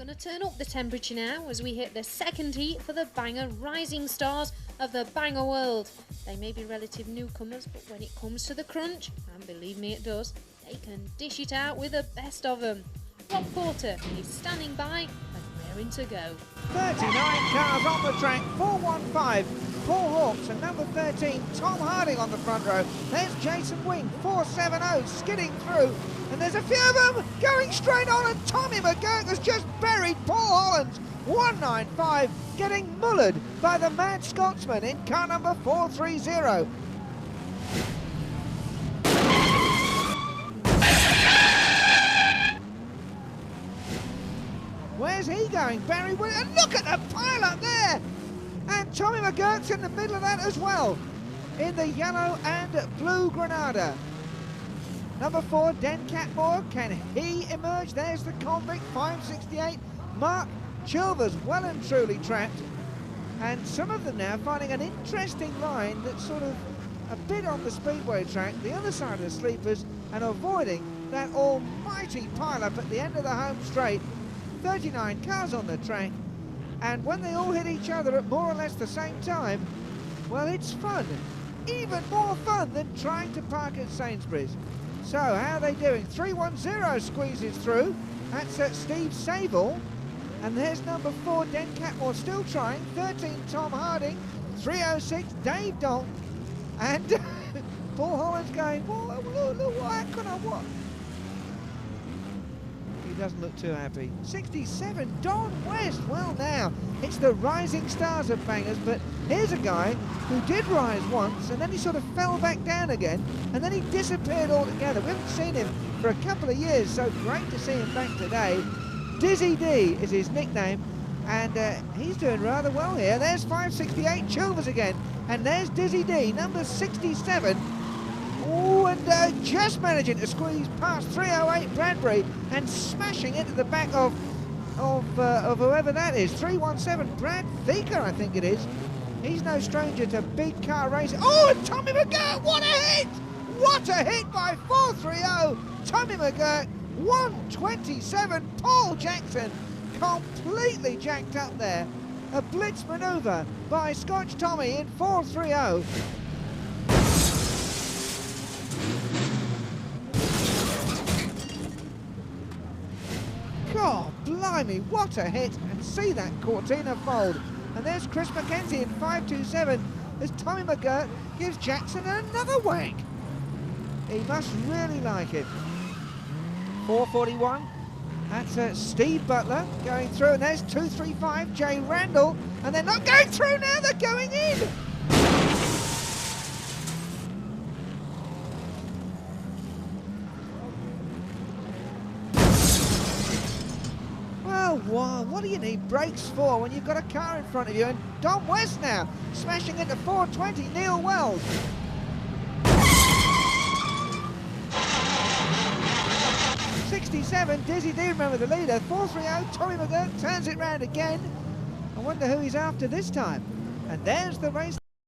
Going to turn up the temperature now as we hit the second heat for the Banger Rising Stars of the Banger World. They may be relative newcomers, but when it comes to the crunch, and believe me it does, they can dish it out with the best of them. Rob Porter is standing by and raring to go. 39 cars on the track, 415. Paul Hawks and number 13, Tom Harding on the front row. There's Jason Wing, 470, skidding through. And there's a few of them going straight on, and Tommy McGurk has just buried Paul Hollands. 195, getting mullered by the Mad Scotsman in car number 430. Where's he going? Barry Williams, and look at the pile up there! And Tommy McGurk's in the middle of that as well, in the yellow and blue Granada. Number 4, Den Catmore, can he emerge? There's the Convict, 568. Mark Chilvers, well and truly trapped. And some of them now finding an interesting line that's sort of a bit on the speedway track, the other side of the sleepers, and avoiding that almighty pile-up at the end of the home straight. 39 cars on the track. And when they all hit each other at more or less the same time, well, it's fun. Even more fun than trying to park at Sainsbury's. So, how are they doing? 310 squeezes through. That's Steve Sable. And there's number 4, Den Catmore, still trying. 13, Tom Harding. 306, Dave Dalton. And Paul Holland's going, well, look, how can I what? He doesn't look too happy. 67, Don West. Well, now, it's the rising stars of Bangers, but here's a guy who did rise once, and then he sort of fell back down again, and then he disappeared altogether. We haven't seen him for a couple of years, so great to see him back today. Dizzy D is his nickname, and he's doing rather well here. There's 568, Chilvers again, and there's Dizzy D, number 67. Oh, and just managing to squeeze past 308 Bradbury and smashing into the back of whoever that is. 317 Brad Thieker, I think it is. He's no stranger to big car racing. Oh, and Tommy McGurk, what a hit! What a hit by 430. Tommy McGurk, 127. Paul Jackson completely jacked up there. A blitz manoeuvre by Scotch Tommy in 430. God, blimey, what a hit. And see that Cortina fold. And there's Chris McKenzie in 527 as Tommy McGurk gives Jackson another whack. He must really like it. 441, that's Steve Butler going through, and there's 235, Jay Randall, and they're not going through now, they're going in. Well, what do you need brakes for when you've got a car in front of you? And Don West now smashing into 420, Neil Wells. '67, Dizzy D, remember the leader. 430, Tommy McGurk turns it round again. I wonder who he's after this time. And there's the race